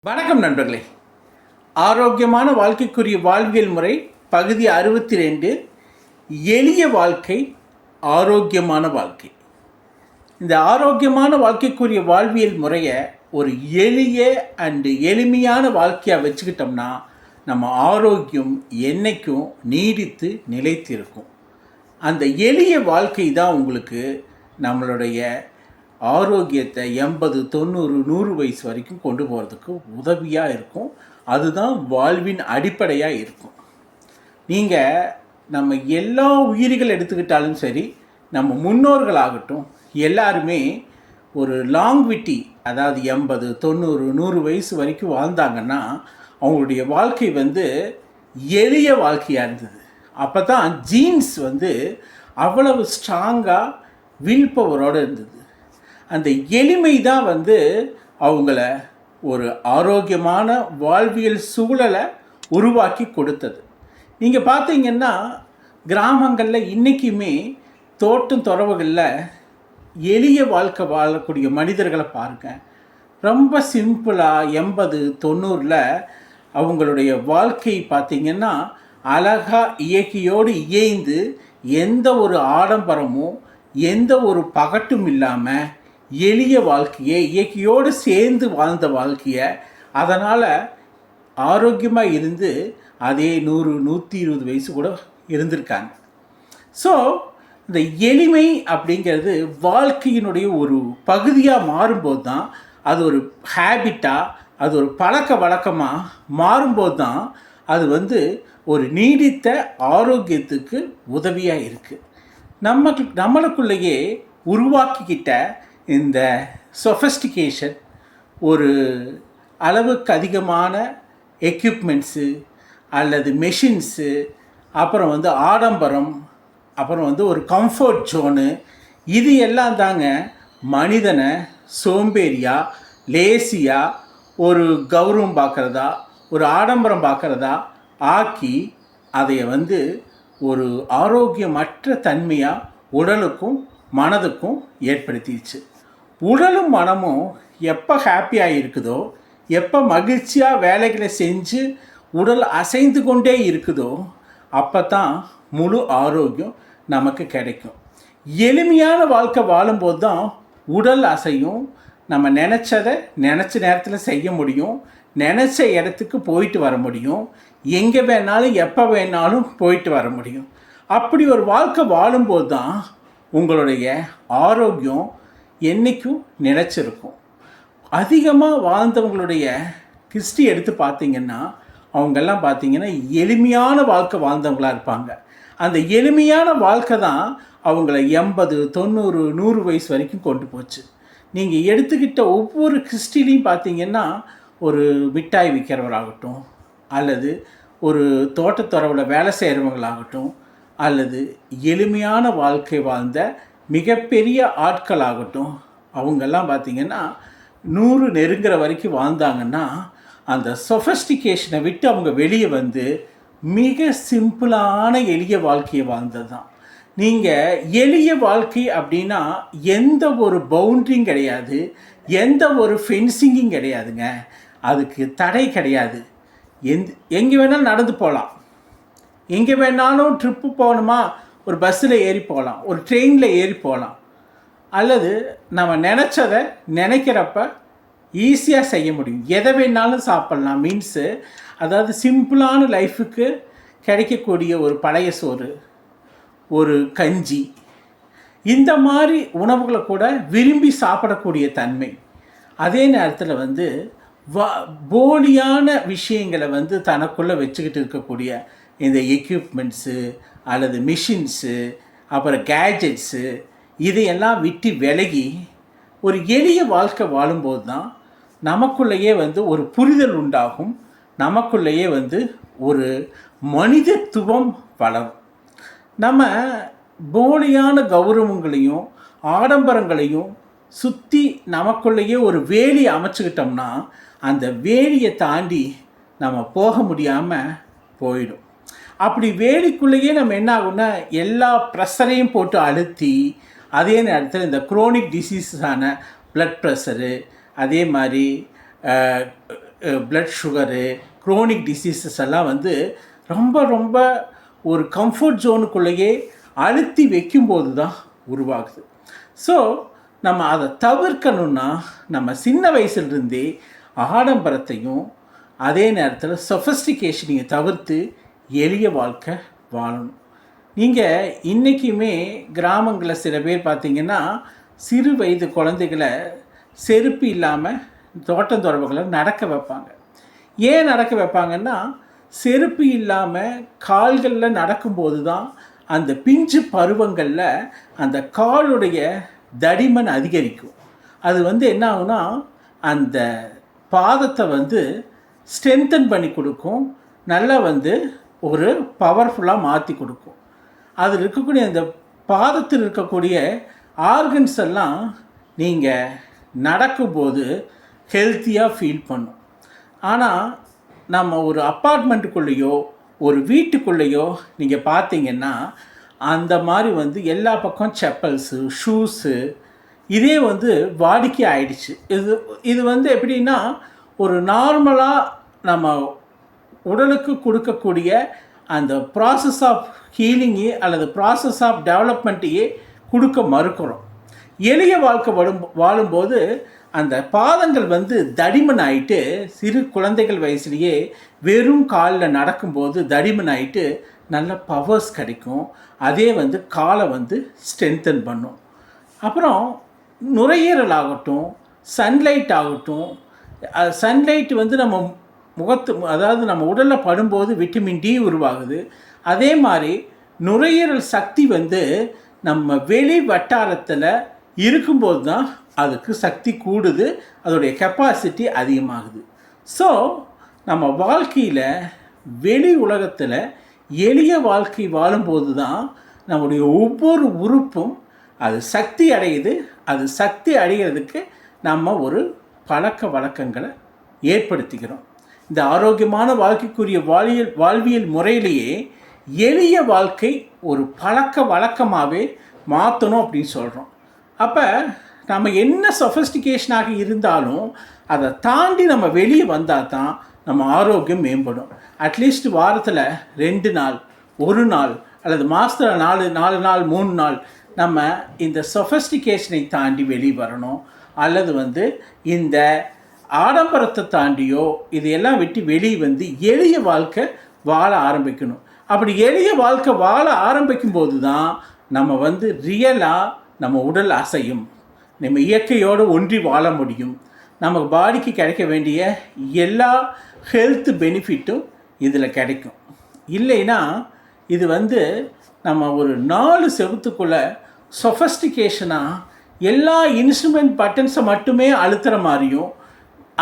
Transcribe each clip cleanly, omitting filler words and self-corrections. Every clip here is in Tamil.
வணக்கம் நண்பர்களே. ஆரோக்கியமான வாழ்க்கைக்குரிய வாழ்வியல் முறை பகுதி 62. எளிய வாழ்க்கை, ஆரோக்கியமான வாழ்க்கை. இந்த ஆரோக்கியமான வாழ்க்கைக்குரிய வாழ்வியல் முறையை ஒரு எளிய எளிமையான வாழ்க்கையாக வச்சுக்கிட்டோம்னா நம்ம ஆரோக்கியம் என்றைக்கும் நீடித்து நிலைத்திருக்கும். அந்த எளிய வாழ்க்கை தான் உங்களுக்கு நம்மளுடைய ஆரோக்கியத்தை 80, 90, 100 வயசு வரைக்கும் கொண்டு போகிறதுக்கு உதவியாக இருக்கும். அதுதான் வாழ்வின் அடிப்படையாக இருக்கும். நீங்கள் நம்ம எல்லா உயிரிகள் எடுத்துக்கிட்டாலும் சரி, நம்ம முன்னோர்களாகட்டும், எல்லாருமே ஒரு லாங்விட்டி, அதாவது 80, 90, 100 வயசு வரைக்கும் வாழ்ந்தாங்கன்னா அவங்களுடைய வாழ்க்கை எளிய வாழ்க்கையாக இருந்தது. அப்போ தான் ஜீன்ஸ் அவ்வளவு ஸ்ட்ராங்காக வில் பவரோடு இருந்தது. அந்த எளிமை தான் அவங்கள ஒரு ஆரோக்கியமான வாழ்வியல் சூழலை உருவாக்கி கொடுத்தது. நீங்கள் பார்த்தீங்கன்னா கிராமங்களில் இன்றைக்குமே தோட்டம் துறவுகளில் எளிய வாழ்க்கை வாழக்கூடிய மனிதர்களை பாருங்கள். ரொம்ப சிம்பிளாக 80, 90 அவங்களுடைய வாழ்க்கை பார்த்திங்கன்னா அழகாக இயற்கையோடு இயைந்து எந்த ஒரு ஆடம்பரமும் எந்த ஒரு பகட்டும் இல்லாமல் எளிய வாழ்க்கையை இயற்கையோடு சேர்ந்து வாழ்ந்த வாழ்க்கையை, அதனால் ஆரோக்கியமாக இருந்து அதே 100, 120 வயசு கூட இருந்திருக்காங்க. ஸோ இந்த எளிமை அப்படிங்கிறது வாழ்க்கையினுடைய ஒரு பகுதியாக மாறும்போது தான், அது ஒரு ஹேபிட்டாக, அது ஒரு பழக்க வழக்கமாக மாறும்போது தான் அது ஒரு நீடித்த ஆரோக்கியத்துக்கு உதவியாக இருக்குது. நம்மளுக்குள்ளேயே உருவாக்கிக்கிட்ட இந்த சொஃபஸ்டிகேஷன், ஒரு அளவுக்கு அதிகமான எக்யூப்மெண்ட்ஸு அல்லது மெஷின்ஸு, அப்புறம் ஆடம்பரம், அப்புறம் ஒரு கம்ஃபர்ட் ஜோனு, இது எல்லாம் தாங்க மனிதனை சோம்பேறியாக, லேசியாக, ஒரு கௌரவம் பார்க்குறதா, ஒரு ஆடம்பரம் பார்க்குறதா ஆக்கி அதைய ஒரு ஆரோக்கியமற்ற தன்மையாக உடலுக்கும் மனதுக்கும் ஏற்படுத்திடுச்சு. உடலும் மனமும் எப்போ ஹாப்பியாக இருக்குதோ, எப்போ மகிழ்ச்சியாக வேலைகளை செஞ்சு உடல் அசைந்து கொண்டே இருக்குதோ, அப்போ தான் முழு ஆரோக்கியம் நமக்கு கிடைக்கும். எளிமையான வாழ்க்கை வாழும்போது தான் உடல் அசையும், நம்ம நினச்சதை நினச்ச நேரத்தில் செய்ய முடியும், நினச்ச இடத்துக்கு போயிட்டு வர முடியும், எங்கே வேணாலும் எப்போ வேணாலும் போயிட்டு வர முடியும். அப்படி ஒரு வாழ்க்கை வாழும்போது தான் உங்களுடைய ஆரோக்கியம் என்றைக்கும் நிலைச்சிருக்கும். அதிகமாக வாழ்ந்தவங்களுடைய ஹிஸ்ட்ரி எடுத்து பார்த்திங்கன்னா அவங்கெல்லாம் பார்த்திங்கன்னா எளிமையான வாழ்க்கை வாழ்ந்தவங்களாக இருப்பாங்க. அந்த எளிமையான வாழ்க்கை தான் அவங்கள 80, 90, 100 வயசு வரைக்கும் கொண்டு போச்சு. நீங்கள் எடுத்துக்கிட்ட ஒவ்வொரு ஹிஸ்ட்ரிலையும் பார்த்திங்கன்னா ஒரு மிட்டாய் விற்கிறவராகட்டும், அல்லது ஒரு தோட்டத்துறவில் வேலை செய்கிறவங்களாகட்டும், அல்லது எளிமையான வாழ்க்கை வாழ்ந்த மிகப்பெரிய ஆட்களாகட்டும், அவங்கெல்லாம் பார்த்திங்கன்னா 100 நெருங்குற வரைக்கும் வாழ்ந்தாங்கன்னா அந்த சொஃபஸ்டிகேஷனை விட்டு அவங்க வெளியே மிக சிம்பிளான எளிய வாழ்க்கையை வாழ்ந்தது தான். நீங்கள் எளிய வாழ்க்கை அப்படின்னா எந்த ஒரு பவுண்ட்ரியும் கிடையாது, எந்த ஒரு ஃபென்சிங்கும் கிடையாதுங்க. அதுக்கு தடை கிடையாது. எங்கே வேணாலும் நடந்து போகலாம், எங்கே வேணாலும் ட்ரிப்பு போகணுமா ஒரு பஸ்ஸில் ஏறி போகலாம், ஒரு ட்ரெயினில் ஏறி போகலாம், அல்லது நம்ம நினச்சதை நினைக்கிறப்ப ஈஸியாக செய்ய முடியும். எதை வேணாலும் சாப்பிட்லாம். மீன்ஸு அதாவது சிம்பிளான லைஃபுக்கு கிடைக்கக்கூடிய ஒரு பழைய சோறு, ஒரு கஞ்சி, இந்த மாதிரி உணவுகளை கூட விரும்பி சாப்பிடக்கூடிய தன்மை. அதே நேரத்தில் போலியான விஷயங்களை தனக்குள்ளே வச்சுக்கிட்டு இருக்கக்கூடிய இந்த எக்யூப்மெண்ட்ஸு அல்லது மிஷின்ஸு, அப்புறம் கேஜெட்ஸு, இதையெல்லாம் விட்டு விலகி ஒரு எளிய வாழ்க்கை வாழும்போது தான் நமக்குள்ளேயே ஒரு புரிதல் உண்டாகும், நமக்குள்ளேயே ஒரு மனிதத்துவம் வளரும். நம்ம போலியான கௌரவங்களையும் ஆடம்பரங்களையும் சுற்றி நமக்குள்ளேயே ஒரு வேலி அமைச்சுக்கிட்டோம்னா அந்த வேலியை தாண்டி நம்ம போக முடியாமல் போயிடும். அப்படி வேலிக்குள்ளேயே நம்ம என்ன ஆகும்னா எல்லா ப்ரெஷரையும் போட்டு அழுத்தி, அதே நேரத்தில் இந்த குரோனிக் டிசீஸான ப்ளட் ப்ரெஷரு, அதே மாதிரி பிளட் சுகரு, குரோனிக் டிசீசஸ் எல்லாம் வந்து ரொம்ப ரொம்ப ஒரு கம்ஃபர்ட் ஜோனுக்குள்ளேயே அழுத்தி வைக்கும்போது தான் உருவாகுது. ஸோ நம்ம அதை தவிர்க்கணுன்னா நம்ம சின்ன வயசுலேருந்தே ஆடம்பரத்தையும் அதே நேரத்தில் சொஃபஸ்டிகேஷனையும் தவிர்த்து எளிய வாழ்க்கை வாழணும். நீங்கள் இன்றைக்குமே கிராமங்களில் சில பேர் பார்த்திங்கன்னா சிறு வயது குழந்தைகளை செருப்பு இல்லாமல் தோட்டந்தொரவுகளை நடக்க வைப்பாங்க. ஏன் நடக்க வைப்பாங்கன்னா, செருப்பு இல்லாமல் கால்களில் நடக்கும்போது தான் அந்த பிஞ்சு பருவங்களில் அந்த காலுடைய தடிமன் அதிகரிக்கும். அது வந்து என்ன ஆகுனா, அந்த பாதத்தை வந்து ஸ்ட்ரென்தன் பண்ணி கொடுக்கும், நல்லா வந்து ஒரு பவர்ஃபுல்லாக மாற்றி கொடுக்கும். அதில் இருக்கக்கூடிய அந்த பாதத்தில் இருக்கக்கூடிய ஆர்கன்ஸ் எல்லாம் நீங்கள் நடக்கும்போது ஹெல்த்தியாக ஃபீல் பண்ணும். ஆனால் நம்ம ஒரு அப்பார்ட்மெண்ட்டுக்குள்ளேயோ ஒரு வீட்டுக்குள்ளேயோ நீங்கள் பார்த்தீங்கன்னா அந்த மாதிரி வந்து எல்லா பக்கம் செப்பல்ஸு, ஷூஸு இதே வந்து வாடிக்கை ஆயிடுச்சு. இது வந்து எப்படின்னா, ஒரு நார்மலாக நம்ம உடலுக்கு கொடுக்கக்கூடிய அந்த ப்ராசஸ் ஆஃப் ஹீலிங்கு அல்லது ப்ராசஸ் ஆஃப் டெவலப்மெண்ட்டையே கொடுக்க மறுக்கிறோம். எளிய வாழ்க்கை வாழும்போது அந்த பாதங்கள் வந்து தடிமன் ஆகிட்டு, சிறு குழந்தைகள் வயசுலேயே வெறும் காலில் நடக்கும்போது தடிமன் ஆகிட்டு நல்ல பவர்ஸ் கிடைக்கும். அதே வந்து காலை வந்து ஸ்ட்ரென்தன் பண்ணும். அப்புறம் நுரையீரல் ஆகட்டும், சன்லைட் ஆகட்டும், சன்லைட் வந்து நம்ம அதாவது நம்ம உடலில் படும்போது விட்டமின் டி உருவாகுது. அதே மாதிரி நுரையீரல் சக்தி வந்து நம்ம வெளி வட்டாரத்தில் இருக்கும்போது தான் அதுக்கு சக்தி கூடுது, அதோடைய கெப்பாசிட்டி அதிகமாகுது. ஸோ நம்ம வாழ்க்கையில் வெளி உலகத்தில் எளிய வாழ்க்கை வாழும்போது தான் நம்முடைய ஒவ்வொரு உறுப்பும் அது சக்தி அடையுது. அது சக்தி அடைகிறதுக்கு நம்ம ஒரு பழக்க வழக்கங்களை ஏற்படுத்திக்கிறோம். இந்த ஆரோக்கியமான வாழ்க்கைக்குரிய வாழ்வியல் முறையிலேயே எளிய வாழ்க்கை ஒரு பழக்க வழக்கமாகவே மாற்றணும் அப்படின்னு சொல்கிறோம். அப்போ நம்ம என்ன சொஃபஸ்டிகேஷனாக இருந்தாலும் அதை தாண்டி நம்ம வெளியே வந்தால் தான் நம்ம ஆரோக்கியம் மேம்படும். அட்லீஸ்ட் வாரத்தில் 2 நாள், 1 நாள் அல்லது மாதத்தில் 4 நாள் 3 நாள் நம்ம இந்த சொஃபஸ்டிகேஷனை தாண்டி வெளியே வரணும். அல்லது வந்து இந்த ஆடம்பரத்தை தாண்டியோ இதையெல்லாம் விட்டு வெளியே வந்து எளிய வாழ்க்கை வாழ ஆரம்பிக்கணும். அப்படி எளிய வாழ்க்கை வாழ ஆரம்பிக்கும் போது தான் நம்ம வந்து ரியலாக நம்ம உடல் அசையும், நம்ம இயற்கையோடு ஒன்றி வாழ முடியும். நமக்கு பாடிக்கு கிடைக்க வேண்டிய எல்லா ஹெல்த் பெனிஃபிட்டும் இதில் கிடைக்கும். இல்லைன்னா இது வந்து நம்ம ஒரு 4 செவத்துக்குள்ளே சொஃபஸ்டிகேஷனாக எல்லா இன்ஸ்ட்ருமெண்ட் பட்டன்ஸை மட்டுமே அழுத்துகிற மாதிரியும்,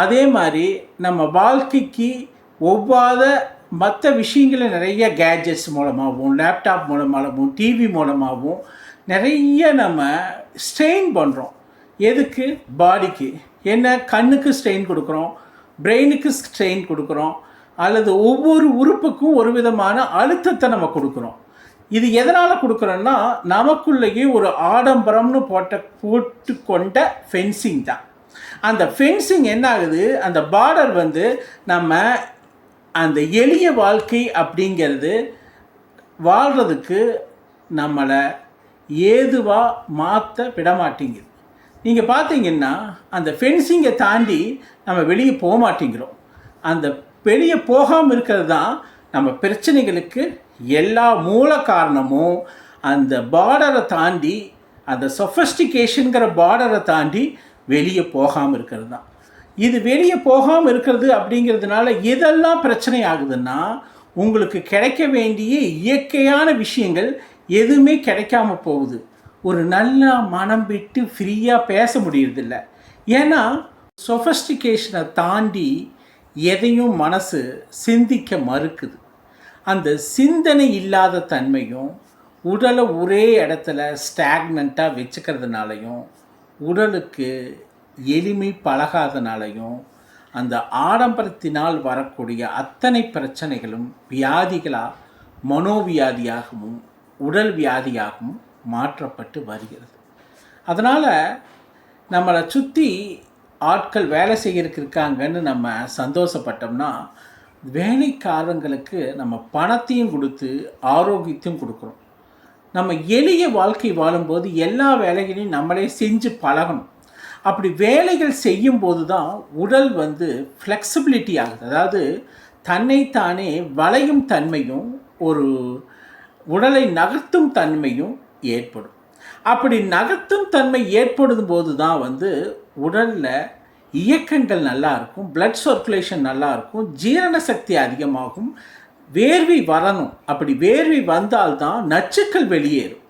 அதே மாதிரி நம்ம வாழ்க்கைக்கு ஒவ்வாத மற்ற விஷயங்களை நிறைய கேட்ஜெட்ஸ் மூலமாகவும், லேப்டாப் மூலமாகவும், டிவி மூலமாகவும் நிறைய நம்ம ஸ்ட்ரெயின் பண்ணுறோம். எதுக்கு? பாடிக்கு. என்ன? கண்ணுக்கு ஸ்ட்ரெயின் கொடுக்குறோம், பிரெயினுக்கு ஸ்ட்ரெயின் கொடுக்குறோம், அல்லது ஒவ்வொரு உறுப்புக்கும் ஒரு விதமான அழுத்தத்தை நம்ம கொடுக்குறோம். இது எதனால் கொடுக்குறோன்னா, நமக்குள்ளேயே ஒரு ஆடம்பரம்னு போட்டுக்கொண்ட ஃபென்சிங் தான். அந்த ஃபென்சிங் என்ன ஆகுது, அந்த பார்டர் வந்து நம்ம அந்த எளிய வாழ்க்கை அப்படிங்கிறது வாழ்கிறதுக்கு நம்மளை ஏதுவாக மாற்ற விடமாட்டேங்குது. நீங்கள் பார்த்தீங்கன்னா அந்த ஃபென்சிங்கை தாண்டி நம்ம வெளியே போக மாட்டேங்கிறோம். அந்த வெளியே போகாமல் இருக்கிறது தான் நம்ம பிரச்சனைகளுக்கு எல்லா மூல காரணமும். அந்த பார்டரை தாண்டி, அந்த சொஃபஸ்டிகேஷனுங்கிற பார்டரை தாண்டி வெளியே போகாமல் இருக்கிறது தான். இது வெளியே போகாமல் இருக்கிறது அப்படிங்கிறதுனால எதெல்லாம் பிரச்சனை ஆகுதுன்னா, உங்களுக்கு கிடைக்க வேண்டிய இயற்கையான விஷயங்கள் எதுவுமே கிடைக்காம போகுது. ஒரு நல்ல மனம் விட்டு ஃப்ரீயாக பேச முடியறதில்ல. ஏன்னா சொஃபஸ்டிகேஷனை தாண்டி எதையும் மனசு சிந்திக்க மறுக்குது. அந்த சிந்தனை இல்லாத தன்மையும், உடலை ஒரே இடத்துல ஸ்டாக்னண்ட்டாக வச்சுக்கிறதுனாலையும், உடலுக்கு எளிமை பழகாதனாலையும், அந்த ஆடம்பரத்தினால் வரக்கூடிய அத்தனை பிரச்சனைகளும் வியாதிகளாக மனோவியாதியாகவும் உடல் வியாதியாகவும் மாற்றப்பட்டு வருகிறது. அதனால் நம்மளை சுற்றி ஆட்கள் வேலை செய்யறதுக்கு இருக்காங்கன்னு நம்ம சந்தோஷப்பட்டோம்னா, வேலைக்காரங்களுக்கு நம்ம பணத்தையும் கொடுத்து ஆரோக்கியத்தையும் கொடுக்குறோம். நம்ம எளிய வாழ்க்கை வாழும்போது எல்லா வேலைகளையும் நம்மளே செஞ்சு பழகணும். அப்படி வேலைகள் செய்யும்போது தான் உடல் வந்து ஃப்ளெக்சிபிலிட்டி ஆகுது. அதாவது தன்னைத்தானே வளையும் தன்மையும் ஒரு உடலை நகர்த்தும் தன்மையும் ஏற்படும். அப்படி நகர்த்தும் தன்மை ஏற்படும் போது தான் வந்து உடலில் இயக்கங்கள் நல்லா இருக்கும், பிளட் சர்க்குலேஷன் நல்லா இருக்கும், ஜீரண சக்தி அதிகமாகும், வேர்வை வரணும். அப்படி வேர்வை வந்தால்தான் நச்சுக்கள் வெளியேறும்.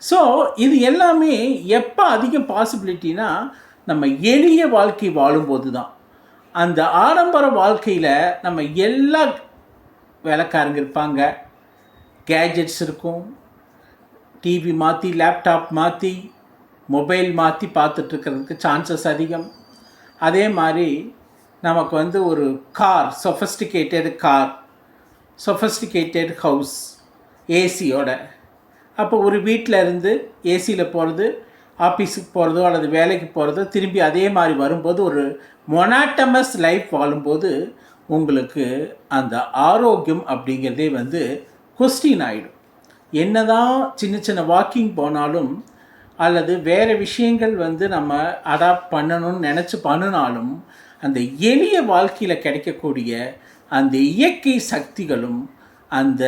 ஸோ இது எல்லாமே எப்போ அதிகம் பாசிபிலிட்டினா நம்ம எளிய வாழ்க்கை வாழும்போது தான். அந்த ஆடம்பர வாழ்க்கையில் நம்ம எல்லா வேலைக்காரங்க இருப்பாங்க, கேஜெட்ஸ் இருக்கும், டிவி மாற்றி லேப்டாப் மாற்றி மொபைல் மாற்றி பார்த்துட்ருக்கிறதுக்கு சான்சஸ் அதிகம். அதே மாதிரி நமக்கு வந்து ஒரு கார், சொஃபஸ்டிகேட்டட் ஹவுஸ் ஏசியோட. அப்போ ஒரு வீட்டில் இருந்து ஏசியில் போகிறது, ஆஃபீஸுக்கு போகிறதோ அல்லது வேலைக்கு போகிறதோ திரும்பி அதே மாதிரி வரும்போது ஒரு மொனாட்டமஸ் லைஃப் வாழும்போது உங்களுக்கு அந்த ஆரோக்கியம் அப்படிங்கிறதே வந்து கொஸ்டின் ஆகிடும். என்ன தான் சின்ன சின்ன வாக்கிங் போனாலும் அல்லது வேறு விஷயங்கள் வந்து நம்ம அடாப்ட் பண்ணணும்னு நினச்சி பண்ணினாலும் அந்த எளிய வாழ்க்கையில் கிடைக்கக்கூடிய அந்த இயற்கை சக்திகளும் அந்த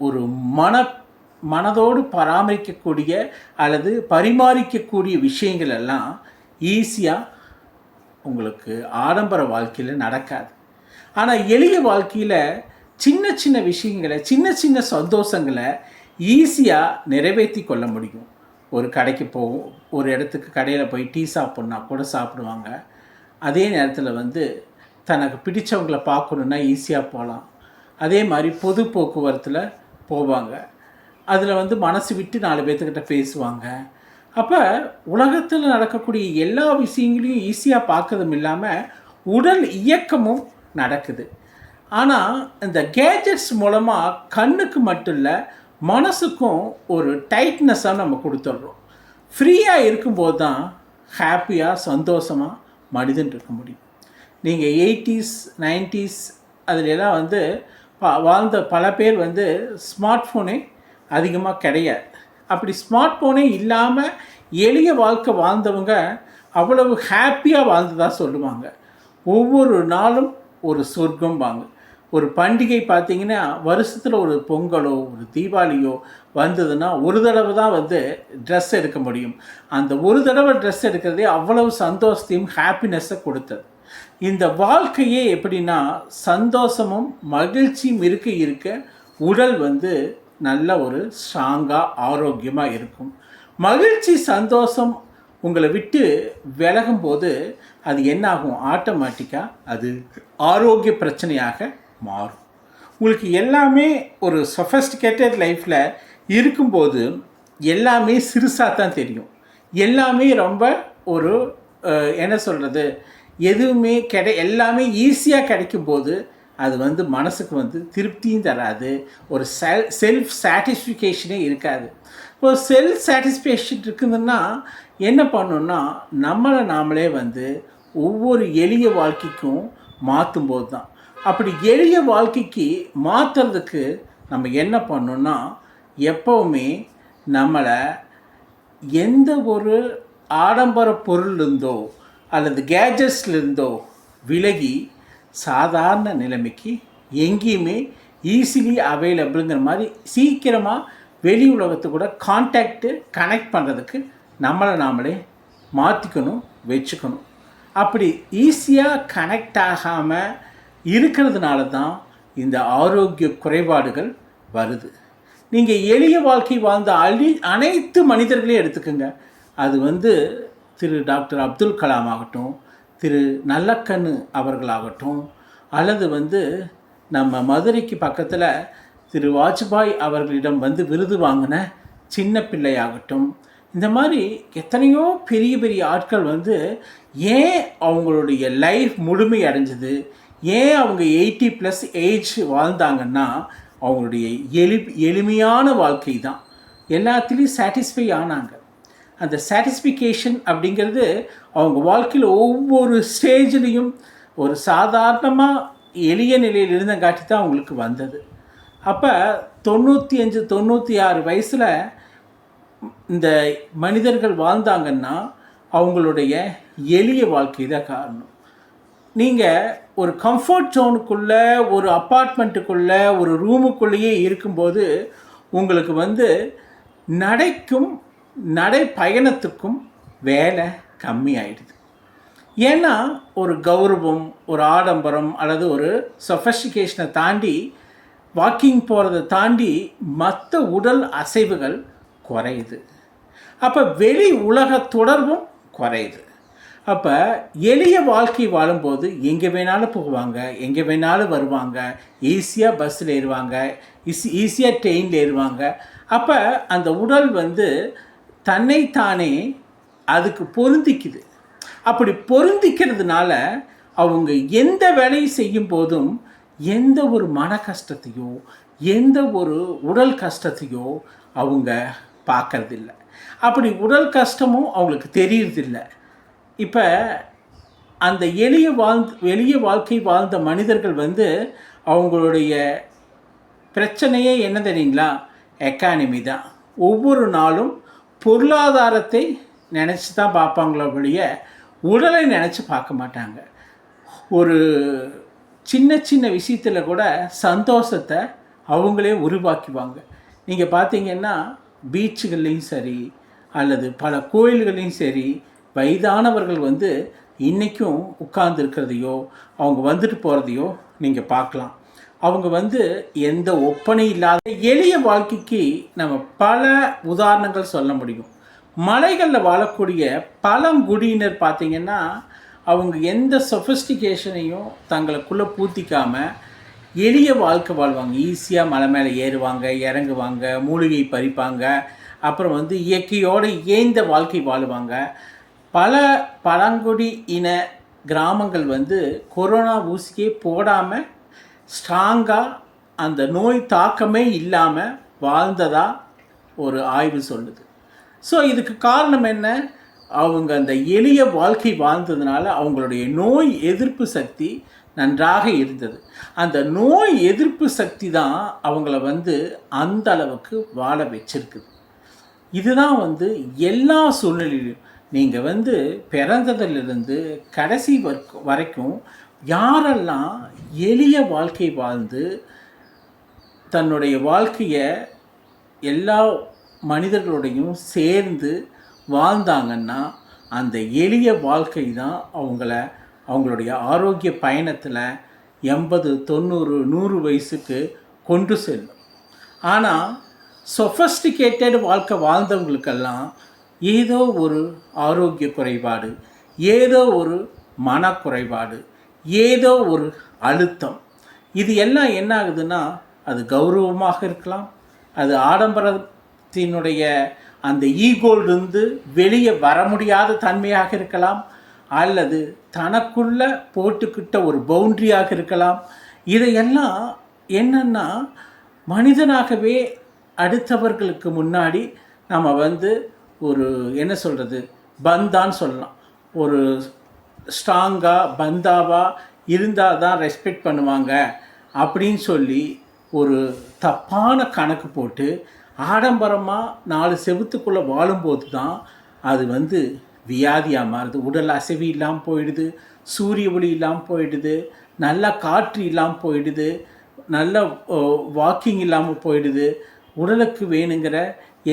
ஒரு மனதோடு பராமரிக்கக்கூடிய அல்லது பரிமாறிக்கக்கூடிய விஷயங்கள் எல்லாம் ஈஸியாக உங்களுக்கு ஆடம்பர வாழ்க்கையில் நடக்காது. ஆனால் எளிய வாழ்க்கையில் சின்ன சின்ன விஷயங்களை, சின்ன சின்ன சந்தோஷங்களை ஈஸியாக நிறைவேற்றி கொள்ள முடியும். ஒரு கடைக்கு போவோம், ஒரு இடத்துக்கு கடையில் போய் டீ சாப்பிட்னா கூட சாப்பிடுவாங்க. அதே நேரத்தில் வந்து தனக்கு பிடித்தவங்களை பார்க்கணுன்னா ஈஸியாக போகலாம். அதே மாதிரி பொது போக்குவரத்தில் போவாங்க, அதில் வந்து மனசு விட்டு 4 பேர்த்துக்கிட்ட பேசுவாங்க. அப்போ உலகத்தில் நடக்கக்கூடிய எல்லா விஷயங்களையும் ஈஸியாக பார்க்கறதும் இல்லாமல் உடல் இயக்கமும் நடக்குது. ஆனால் இந்த கேஜெட்ஸ் மூலமாக கண்ணுக்கு மட்டும் இல்லை, மனசுக்கும் ஒரு டைட்னஸாக நம்ம கொடுத்துட்றோம். ஃப்ரீயாக இருக்கும்போது தான் ஹாப்பியாக சந்தோஷமாக மனிதன் இருக்க முடியும். நீங்கள் 80s 90s அதிலெல்லாம் வந்து வாழ்ந்த பல பேர் வந்து ஸ்மார்ட் ஃபோனே அதிகமாக கிடையாது. அப்படி ஸ்மார்ட் ஃபோனே இல்லாமல் எளிய வாழ்க்கை வாழ்ந்தவங்க அவ்வளவு ஹாப்பியாக வாழ்ந்ததாக சொல்லுவாங்க. ஒவ்வொரு நாளும் ஒரு சொர்க்கம்பாங்க. ஒரு பண்டிகை பார்த்திங்கன்னா வருஷத்தில் ஒரு பொங்கலோ ஒரு தீபாவளியோ வந்ததுன்னா ஒரு தடவை தான் வந்து ட்ரெஸ் எடுக்க முடியும். அந்த ஒரு தடவை ட்ரெஸ் எடுக்கிறதே அவ்வளவு சந்தோஷத்தையும் ஹாப்பினஸ்ஸை கொடுத்தது. இந்த வாழ்க்கையே எப்படின்னா சந்தோஷமும் மகிழ்ச்சியும் இருக்க உடல் வந்து நல்ல ஒரு ஸ்ட்ராங்காக ஆரோக்கியமாக இருக்கும். மகிழ்ச்சி சந்தோஷம் உங்களை விட்டு விலகும்போது அது என்னாகும், ஆட்டோமேட்டிக்காக அது ஆரோக்கிய பிரச்சனையாக மாறும். உங்களுக்கு எல்லாமே ஒரு சொஃபஸ்டிகேட்டட் லைஃப்பில் இருக்கும்போது எல்லாமே சிறுசாக தான் தெரியும். எல்லாமே ரொம்ப ஒரு என்ன சொல்கிறது, எதுவுமே எல்லாமே ஈஸியாக கிடைக்கும்போது அது வந்து மனசுக்கு வந்து திருப்தியும் தராது, ஒரு செல்ஃப் சாட்டிஸ்ஃபிகேஷனே இருக்காது. இப்போ செல்ஃப் சாட்டிஸ்ஃபேக்ஷன் இருக்குதுன்னா என்ன பண்ணணுன்னா நம்மளை நாமளே வந்து ஒவ்வொரு எளிய வாழ்க்கைக்கும் மாற்றும்போது தான். அப்படி எளிய வாழ்க்கைக்கு மாற்றுறதுக்கு நம்ம என்ன பண்ணணுன்னா எப்போவுமே நம்மளை எந்த ஒரு ஆடம்பர பொருள்லேருந்தோ அல்லது கேஜெட்ஸ்லேருந்தோ விலகி சாதாரண நிலைமைக்கு எங்கேயுமே ஈஸிலி அவைலபிளுங்கிற மாதிரி சீக்கிரமாக வெளி உலகத்தை கூட கனெக்ட் பண்ணுறதுக்கு நம்மளை நாமளே மாற்றிக்கணும், வச்சுக்கணும். அப்படி ஈஸியாக கனெக்ட் ஆகாமல் இருக்கிறதுனால தான் இந்த ஆரோக்கிய குறைபாடுகள் வருது. நீங்கள் எளிய வாழ்க்கை வாழ்ந்த அனைத்து மனிதர்களையும் எடுத்துக்கோங்க. அது வந்து திரு டாக்டர் அப்துல் கலாம் ஆகட்டும், திரு நல்லக்கண்ணு அவர்களாகட்டும், அல்லது வந்து நம்ம மதுரைக்கு பக்கத்தில் திரு வாஜ்பாய் அவர்களிடம் வந்து விருது வாங்கின சின்ன பிள்ளையாகட்டும், இந்த மாதிரி எத்தனையோ பெரிய பெரிய ஆட்கள் வந்து ஏன் அவங்களுடைய லைஃப் முழுமை அடைஞ்சது, ஏன் அவங்க 80+ ஏஜ் வாழ்ந்தாங்கன்னா அவங்களுடைய எளிமையான வாழ்க்கை தான். எல்லாத்துலேயும் சாட்டிஸ்ஃபை ஆனாங்க. அந்த சாட்டிஸ்ஃபிகேஷன் அப்படிங்கிறது அவங்க வாழ்க்கையில் ஒவ்வொரு ஸ்டேஜ்லேயும் ஒரு சாதாரணமாக எளிய நிலையில் இருந்தங்காட்டி தான் அவங்களுக்கு வந்தது. அப்போ 95 96 வயசில் இந்த மனிதர்கள் வாழ்ந்தாங்கன்னா அவங்களுடைய எளிய வாழ்க்கை தான் காரணம். நீங்கள் ஒரு கம்ஃபர்ட் ஜோனுக்குள்ளே, ஒரு அப்பார்ட்மெண்ட்டுக்குள்ளே, ஒரு ரூமுக்குள்ளேயே இருக்கும்போது உங்களுக்கு வந்து நடைப்பயணத்துக்கும் வேலை கம்மி ஆயிடுது. ஏன்னா ஒரு கௌரவம், ஒரு ஆடம்பரம் அல்லது ஒரு சொஃபஸ்டிகேஷனை தாண்டி, வாக்கிங் போகிறத தாண்டி மற்ற உடல் அசைவுகள் குறையுது. அப்போ வெளி உலக தொடர்பும் குறையுது. அப்போ எளிய வாழ்க்கை வாழும்போது எங்கே வேணாலும் போவாங்க, எங்கே வேணாலும் வருவாங்க, ஈஸியாக பஸ்ஸில் ஏறுவாங்க, ஈஸியாக ட்ரெயினில் ஏறுவாங்க. அப்போ அந்த உடல் வந்து தன்னைத்தானே அதுக்கு பொருந்திக்குது. அப்படி பொருந்திக்கிறதுனால அவங்க எந்த வேலையை செய்யும் போதும் எந்த ஒரு மன கஷ்டத்தையோ எந்த ஒரு உடல் கஷ்டத்தையோ அவங்க பார்க்கறதில்ல. அப்படி உடல் கஷ்டமும் அவங்களுக்கு தெரியறதில்ல. இப்போ அந்த எளிய வாழ்க்கை வாழ்ந்த மனிதர்கள் வந்து அவங்களுடைய பிரச்சனையே என்ன தெரியுங்களா? எக்கானமி தான். ஒவ்வொரு நாளும் பொருளாதாரத்தை நினச்சி தான் பார்ப்பாங்களோ ஒழிய உடலை நினச்சி பார்க்க மாட்டாங்க. ஒரு சின்ன சின்ன விஷயத்தில் கூட சந்தோஷத்தை அவங்களே உருவாக்குவாங்க. நீங்கள் பார்த்தீங்கன்னா பீச்சுகள்லேயும் சரி அல்லது பல கோயில்கள்லேயும் சரி, வயதானவர்கள் வந்து இன்றைக்கும் உட்கார்ந்து இருக்கிறதையோ அவங்க வந்துட்டு போகிறதையோ நீங்கள் பார்க்கலாம். அவங்க வந்து எந்த ஒப்பனை இல்லாத எளிய வாழ்க்கைக்கு நம்ம பல உதாரணங்கள் சொல்ல முடியும். மலைகளில் வாழக்கூடிய பழங்குடியினர் பார்த்திங்கன்னா அவங்க எந்த சொஃபிஸ்டிகேஷனையும் தங்களுக்குள்ளே பூத்திக்காமல் எளிய வாழ்க்கை வாழ்வாங்க. ஈஸியாக மலை மேலே ஏறுவாங்க, இறங்குவாங்க, மூலிகை பறிப்பாங்க, அப்புறம் வந்து இயற்கையோடு ஏந்த வாழ்க்கை வாழுவாங்க. பல பழங்குடி இன கிராமங்கள் வந்து கொரோனா ஊசியே போடாமல் ஸ்ட்ராங்காக அந்த நோய் தாக்கமே இல்லாமல் வாழ்ந்ததாக ஒரு ஆய்வு சொல்லுது. ஸோ இதுக்கு காரணம் என்ன? அவங்க அந்த எளிய வாழ்க்கை வாழ்ந்ததுனால அவங்களுடைய நோய் எதிர்ப்பு சக்தி நன்றாக இருந்தது. அந்த நோய் எதிர்ப்பு சக்தி தான் அவங்கள வந்து அந்த அளவுக்கு வாழ வச்சிருக்குது. இதுதான் வந்து எல்லா சூழ்நிலையிலும் நீங்கள் வந்து பிறந்ததிலிருந்து கடைசி வரைக்கும் யாரெல்லாம் எளிய வாழ்க்கை வாழ்ந்து தன்னுடைய வாழ்க்கையை எல்லா மனிதர்களோடையும் சேர்ந்து வாழ்ந்தாங்கன்னா அந்த எளிய வாழ்க்கை தான் அவங்களுடைய ஆரோக்கிய பயணத்தில் 80, 90, 100 வயசுக்கு கொண்டு செல்லும். ஆனால் சொஃபஸ்டிகேட்டட் வாழ்க்கை வாழ்ந்தவங்களுக்கெல்லாம் ஏதோ ஒரு ஆரோக்கிய குறைபாடு, ஏதோ ஒரு மனக்குறைபாடு, ஏதோ ஒரு அழுத்தம், இது எல்லாம் என்ன ஆகுதுன்னா அது கௌரவமாக இருக்கலாம், அது ஆடம்பரத்தினுடைய அந்த ஈகோலிருந்து வெளியே வர முடியாத தன்மையாக இருக்கலாம், அல்லது தனக்குள்ள போட்டுக்கிட்ட ஒரு பவுண்ட்ரியாக இருக்கலாம். இதையெல்லாம் என்னன்னா மனிதனாகவே அடுத்தவர்களுக்கு முன்னாடி நம்ம வந்து ஒரு என்ன சொல்கிறது பந்தான்னு சொல்லலாம். ஒரு ஸ்ட்ராங்காக பந்தாவாக இருந்தால் தான் ரெஸ்பெக்ட் பண்ணுவாங்க அப்படின்னு சொல்லி ஒரு தப்பான கணக்கு போட்டு ஆடம்பரமாக 4 செவுத்துக்குள்ளே வாழும்போது தான் அது வந்து வியாதியாக மாறுது. உடல் அசைவு இல்லாமல் போயிடுது, சூரிய ஒளி இல்லாமல் போயிடுது, நல்ல காற்று இல்லாமல் போயிடுது, நல்ல வாக்கிங் இல்லாமல் போயிடுது. உடலுக்கு வேணுங்கிற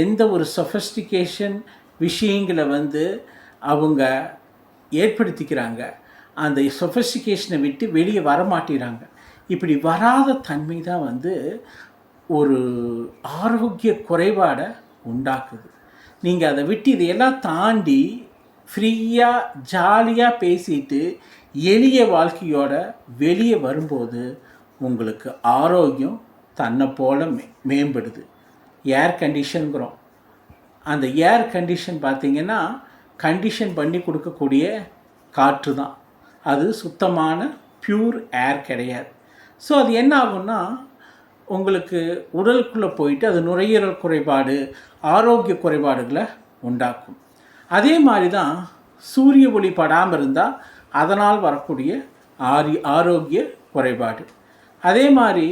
எந்த ஒரு சொஃபஸ்டிகேஷன் விஷயங்களை வந்து அவங்க ஏற்படுத்திக்கிறாங்க. அந்த சொஃபஸ்டிகேஷனை விட்டு வெளியே வரமாட்டேறாங்க. இப்படி வராத தன்மை தான் வந்து ஒரு ஆரோக்கிய குறைபாடை உண்டாக்குது. நீங்கள் அதை விட்டு இதையெல்லாம் தாண்டி ஃப்ரீயாக ஜாலியாக பேசிட்டு எளிய வாழ்க்கையோட வெளியே வரும்போது உங்களுக்கு ஆரோக்கியம் தன்னை போல் மேம்படுது. ஏர் கண்டிஷனுங்கிறோம். அந்த ஏர் கண்டிஷன் பார்த்திங்கன்னா கண்டிஷன் பண்ணி கொடுக்கக்கூடிய காற்று தான். அது சுத்தமான பியூர் ஏர் கிடையாது. ஸோ அது என்ன ஆகும்னா உங்களுக்கு உடலுக்குள்ளே போயிட்டு அது நுரையீரல் குறைபாடு, ஆரோக்கிய குறைபாடுகளை உண்டாக்கும். அதே மாதிரி தான் சூரிய ஒளி படாமல் இருந்தால் அதனால் வரக்கூடிய ஆரோக்கிய குறைபாடு. அதே மாதிரி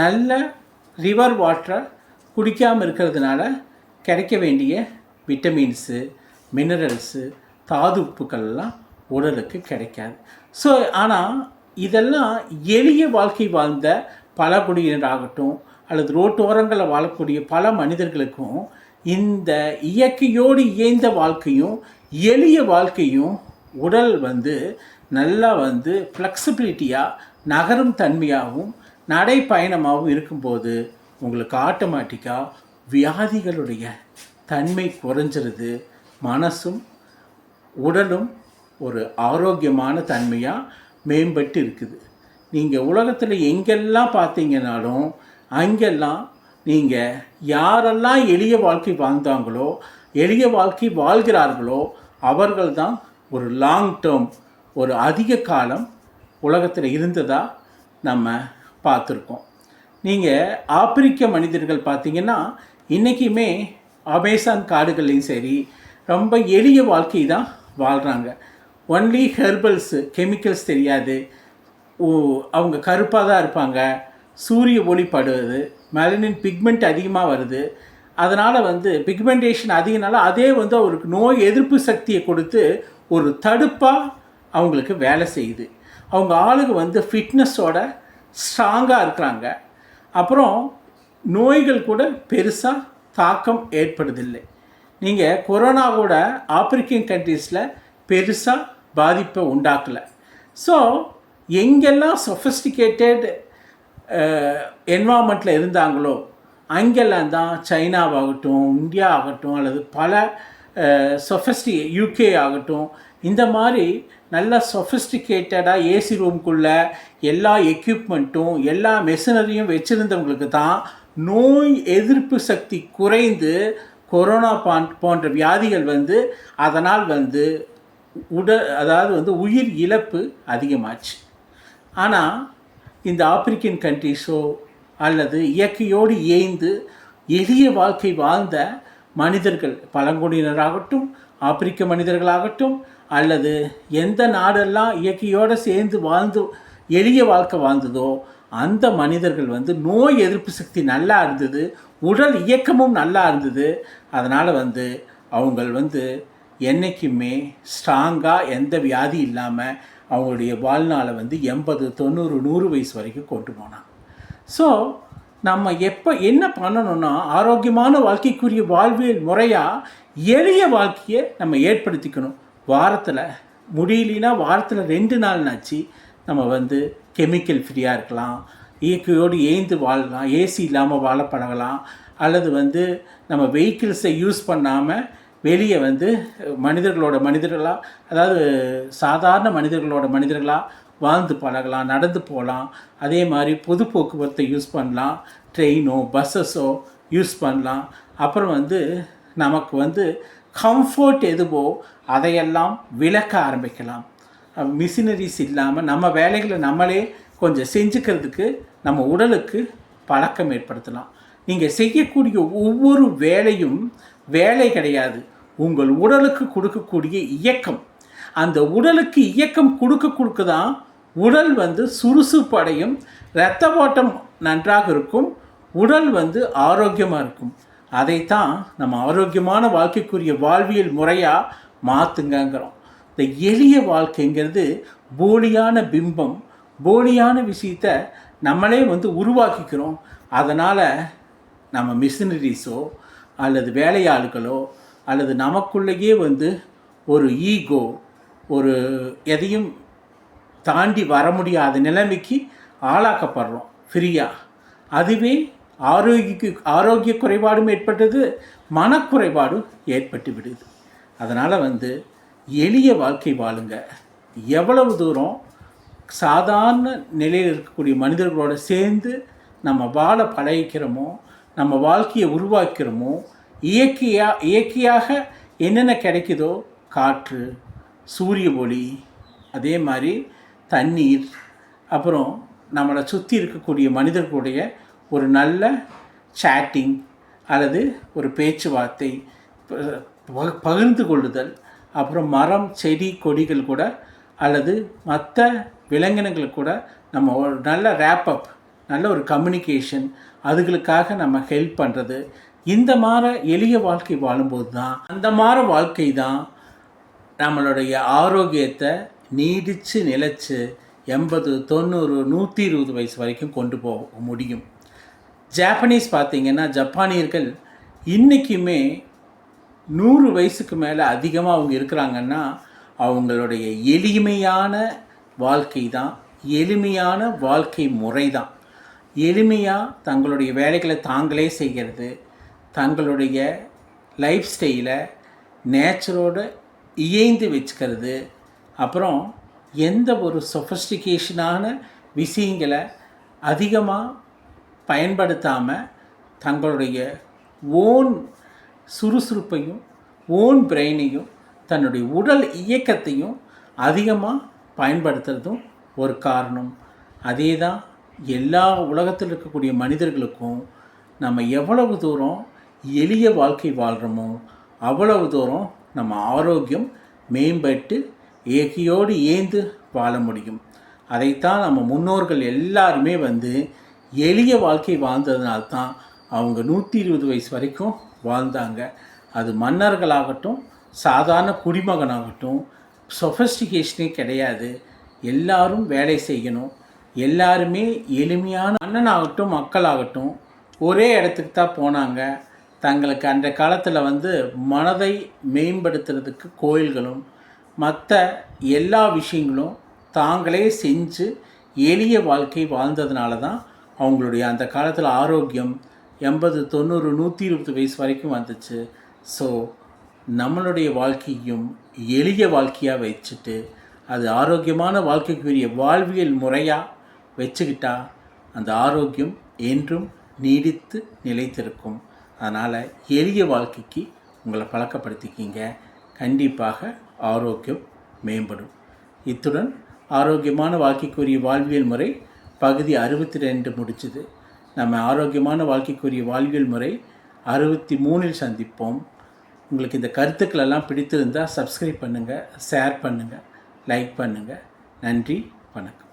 நல்ல ரிவர் வாட்டரை குடிக்காமல் இருக்கிறதுனால கிடைக்க வேண்டிய விட்டமின்ஸு, மினரல்ஸு, தாது உப்புக்கள்லாம் உடலுக்கு கிடைக்காது. ஸோ ஆனால் இதெல்லாம் எளிய வாழ்க்கை வாழ்ந்த பழங்குடியினராகட்டும் அல்லது ரோட்டோரங்களில் வாழக்கூடிய பல மனிதர்களுக்கும் இந்த இயற்கையோடு இயைந்த வாழ்க்கையும் எளிய வாழ்க்கையும் உடல் நல்லா ஃப்ளெக்சிபிலிட்டியாக நகரும் தன்மையாகவும் நடைப்பயணமாகவும் இருக்கும்போது உங்களுக்கு ஆட்டோமேட்டிக்காக வியாதிகளுடைய தன்மை குறைஞ்சிருது. மனசும் உடலும் ஒரு ஆரோக்கியமான தன்மையாக மேம்பட்டு இருக்குது. நீங்கள் உலகத்தில் எங்கெல்லாம் பார்த்தீங்கன்னாலும் அங்கெல்லாம் நீங்கள் யாரெல்லாம் எளிய வாழ்க்கை வாழ்ந்தாங்களோ, எளிய வாழ்க்கை வாழ்கிறார்களோ அவர்கள் தான் ஒரு லாங் டேர்ம், ஒரு அதிக காலம் உலகத்தில் இருந்ததாக நம்ம பார்த்துருக்கோம். நீங்கள் ஆப்பிரிக்க மனிதர்கள் பார்த்தீங்கன்னா இன்றைக்குமே அமேசான் காடுகள்லையும் சரி ரொம்ப எளிய வாழ்க்கை தான் வாழ்கிறாங்க. ஒன்லி ஹெர்பல்ஸு, கெமிக்கல்ஸ் தெரியாது. அவங்க கருப்பாக தான் இருப்பாங்க. சூரிய ஒளி படுவது, மெலனின் பிக்மெண்ட் அதிகமாக வருது. அதனால் பிக்மெண்டேஷன் அதிகனால அதே அவருக்கு நோய் எதிர்ப்பு சக்தியை கொடுத்து ஒரு தடுப்பாக அவங்களுக்கு வேலை செய்யுது. அவங்க ஆளுங்க ஃபிட்னஸோட ஸ்ட்ராங்காக இருக்கிறாங்க. அப்புறம் நோய்கள் கூட பெருசாக தாக்கம் ஏற்படுதில்லை. நீங்கள் கொரோனா கூட ஆப்பிரிக்கன் கண்ட்ரீஸில் பெருசாக பாதிப்பை உண்டாக்கலை. ஸோ எங்கெல்லாம் சொஃபிஸ்டிகேட்டட் என்வாமெண்ட்டில் இருந்தாங்களோ அங்கெல்லாம் தான் சைனாவாகட்டும், இந்தியா ஆகட்டும், அல்லது பல யூகே ஆகட்டும், இந்த மாதிரி நல்லா சொஃபிஸ்டிகேட்டடாக ஏசி ரூம்குள்ளே எல்லா எக்யூப்மெண்ட்டும் எல்லா மெஷினரியும் வச்சுருந்தவங்களுக்கு தான் நோய் எதிர்ப்பு சக்தி குறைந்து கொரோனா போன்ற வியாதிகள் அதனால் அதாவது உயிர் இழப்பு அதிகமாச்சு. ஆனால் இந்த ஆப்பிரிக்கன் கண்ட்ரீஸோ அல்லது இயற்கையோடு இயைந்து எளிய வாழ்க்கை வாழ்ந்த மனிதர்கள், பழங்குடியினராகட்டும், ஆப்பிரிக்க மனிதர்களாகட்டும், அல்லது எந்த நாடெல்லாம் இயற்கையோடு சேர்ந்து வாழ்ந்து எளிய வாழ்க்கை வாழ்ந்ததோ அந்த மனிதர்கள் நோய் எதிர்ப்பு சக்தி நல்லா இருந்தது, உடல் இயக்கமும் நல்லா இருந்தது. அதனால் அவங்க என்றைக்குமே ஸ்ட்ராங்காக எந்த வியாதி இல்லாமல் அவங்களுடைய வாழ்நாளை 80, 90, 100 வயசு வரைக்கும் கொண்டு போனாங்க. ஸோ நம்ம என்ன பண்ணணும்னா ஆரோக்கியமான வாழ்க்கைக்குரிய வாழ்வியல் முறையாக எளிய வாழ்க்கையை நம்ம ஏற்படுத்திக்கணும். வாரத்தில் முடியலனா வாரத்தில் 2 நாள்னாச்சு நம்ம கெமிக்கல் ஃப்ரீயாக இருக்கலாம், இயற்கையோடு ஏய்ந்து வாழலாம், ஏசி இல்லாமல் வாழ பழகலாம், அல்லது நம்ம வெஹிக்கிள்ஸை யூஸ் பண்ணாமல் வெளியே மனிதர்களாக, அதாவது சாதாரண மனிதர்களாக வாழ்ந்து பழகலாம், நடந்து போகலாம். அதே மாதிரி பொது போக்குவரத்தை யூஸ் பண்ணலாம், ட்ரெயினோ பஸ்ஸஸோ யூஸ் பண்ணலாம். அப்புறம் நமக்கு கம்ஃபர்ட் எதுவோ அதையெல்லாம் விளக்க ஆரம்பிக்கலாம். மிஷினரிஸ் இல்லாமல் நம்ம வேலைகளை நம்மளே கொஞ்சம் செஞ்சுக்கிறதுக்கு நம்ம உடலுக்கு பழக்கம் ஏற்படுத்தலாம். நீங்கள் செய்யக்கூடிய ஒவ்வொரு வேலையும் வேலை கிடையாது, உங்கள் உடலுக்கு கொடுக்கக்கூடிய இயக்கம். அந்த உடலுக்கு இயக்கம் கொடுக்க தான் உடல் சுறுசுறுப்படையும், இரத்த ஓட்டம் நன்றாக இருக்கும், உடல் ஆரோக்கியமாக இருக்கும். அதைத்தான் நம்ம ஆரோக்கியமான வாழ்க்கைக்குரிய வாழ்வியல் முறையாக மாற்றுங்கிறோம். இந்த எளிய வாழ்க்கைங்கிறது போலியான பிம்பம், போலியான விஷயத்தை நம்மளே உருவாக்கிக்கிறோம். அதனால் நம்ம மிஷினரிஸோ அல்லது வேலையாளுகளோ அல்லது நமக்குள்ளேயே ஒரு ஈகோ, ஒரு எதையும் தாண்டி வர முடியாத நிலைமைக்கு ஆளாக்கப்படுறோம் ஃப்ரீயாக. அதுவே ஆரோக்கிய குறைபாடும் ஏற்பட்டது, மனக்குறைபாடும் ஏற்பட்டு விடுது. அதனால் எளிய வாழ்க்கை வாழுங்க. எவ்வளவு தூரம் சாதாரண நிலையில் இருக்கக்கூடிய மனிதர்களோடு சேர்ந்து நம்ம வாழ பழகிக்கிறோமோ, நம்ம வாழ்க்கையை உருவாக்கிறோமோ, இயற்கையாக என்னென்ன கிடைக்குதோ, காற்று, சூரிய ஒளி, அதே மாதிரி தண்ணீர், அப்புறம் நம்மளை சுற்றி இருக்கக்கூடிய மனிதர்களுடைய ஒரு நல்ல சேட்டிங் அல்லது ஒரு பேச்சுவார்த்தை, பகிர்ந்து கொள்ளுதல், அப்புறம் மரம் செடி கொடிகள் கூட அல்லது மற்ற விலங்கினங்கள் கூட நம்ம ஒரு நல்ல ரேப்பப், நல்ல ஒரு கம்யூனிகேஷன், அதுகளுக்காக நம்ம ஹெல்ப் பண்ணுறது, இந்த மாதிரி எளிய வாழ்க்கை வாழும்போது தான், அந்த மாதிரி வாழ்க்கை தான் நம்மளுடைய ஆரோக்கியத்தை நீடித்து நிலைச்சு 80, 90, 120 வயசு வரைக்கும் கொண்டு போக முடியும். ஜாப்பனீஸ் பார்த்திங்கன்னா, ஜப்பானியர்கள் இன்றைக்குமே 100 வயசுக்கு மேலே அதிகமாக அவங்க இருக்கிறாங்கன்னா அவங்களுடைய எளிமையான வாழ்க்கை தான், எளிமையான வாழ்க்கை முறை தான். எளிமையாக தங்களுடைய வேலைகளை தாங்களே செய்கிறது, தங்களுடைய லைஃப் ஸ்டைலை நேச்சரோடு இயைந்து வச்சுக்கிறது, அப்புறம் எந்த ஒரு சொஃபஸ்டிகேஷனான விஷயங்களை அதிகமாக பயன்படுத்தாமல் தங்களுடைய ஓன் சுறுசுறுப்பையும் ஓன் பிரெயினையும் தன்னுடைய உடல் இயக்கத்தையும் அதிகமாக பயன்படுத்துறதும் ஒரு காரணம். அதே தான் எல்லா உலகத்தில் இருக்கக்கூடிய மனிதர்களுக்கும் நம்ம எவ்வளவு தூரம் எளிய வாழ்க்கை வாழ்கிறோமோ அவ்வளவு தூரம் நம்ம ஆரோக்கியம் மேம்பட்டு ஏகியோடு ஏந்து வாழ முடியும். அதைத்தான் நம்ம முன்னோர்கள் எல்லாருமே எளிய வாழ்க்கை வாழ்ந்ததுனால்தான் அவங்க 120 வயசு வரைக்கும் வாழ்ந்தாங்க. அது மன்னர்களாகட்டும், சாதாரண குடிமகனாகட்டும், சொஃபஸ்டிகேஷனே கிடையாது. எல்லாரும் வேலை செய்யணும். எல்லாருமே எளிமையான மன்னனாகட்டும் மக்களாகட்டும் ஒரே இடத்துக்கு தான் போனாங்க. தங்களுக்கு அந்த காலத்தில் மனதை மேம்படுத்துறதுக்கு கோயில்களும் மற்ற எல்லா விஷயங்களும் தாங்களே செஞ்சு எளிய வாழ்க்கை வாழ்ந்ததுனால தான் அவங்களுடைய அந்த காலத்தில் ஆரோக்கியம் 80, 90, 120 வயசு வரைக்கும் வந்துச்சு. ஸோ நம்மளுடைய வாழ்க்கையும் எளிய வாழ்க்கையாக வச்சுட்டு அது ஆரோக்கியமான வாழ்க்கைக்குரிய வாழ்வியல் முறையாக வச்சுக்கிட்டா அந்த ஆரோக்கியம் என்றும் நீடித்து நிலைத்திருக்கும். அதனால் எளிய வாழ்க்கைக்கு உங்களை பழக்கப்படுத்திக்கிங்க. கண்டிப்பாக ஆரோக்கியம் மேம்படும். இத்துடன் ஆரோக்கியமான வாழ்க்கைக்குரிய வாழ்வியல் முறை பகுதி 62 முடிச்சுது. நம்ம ஆரோக்கியமான வாழ்க்கைக்குரிய வாழ்வியல் முறை 63 சந்திப்போம். உங்களுக்கு இந்த கருத்துக்கள் எல்லாம் பிடித்திருந்தால் சப்ஸ்கிரைப் பண்ணுங்கள், ஷேர் பண்ணுங்கள், லைக் பண்ணுங்கள். நன்றி, வணக்கம்.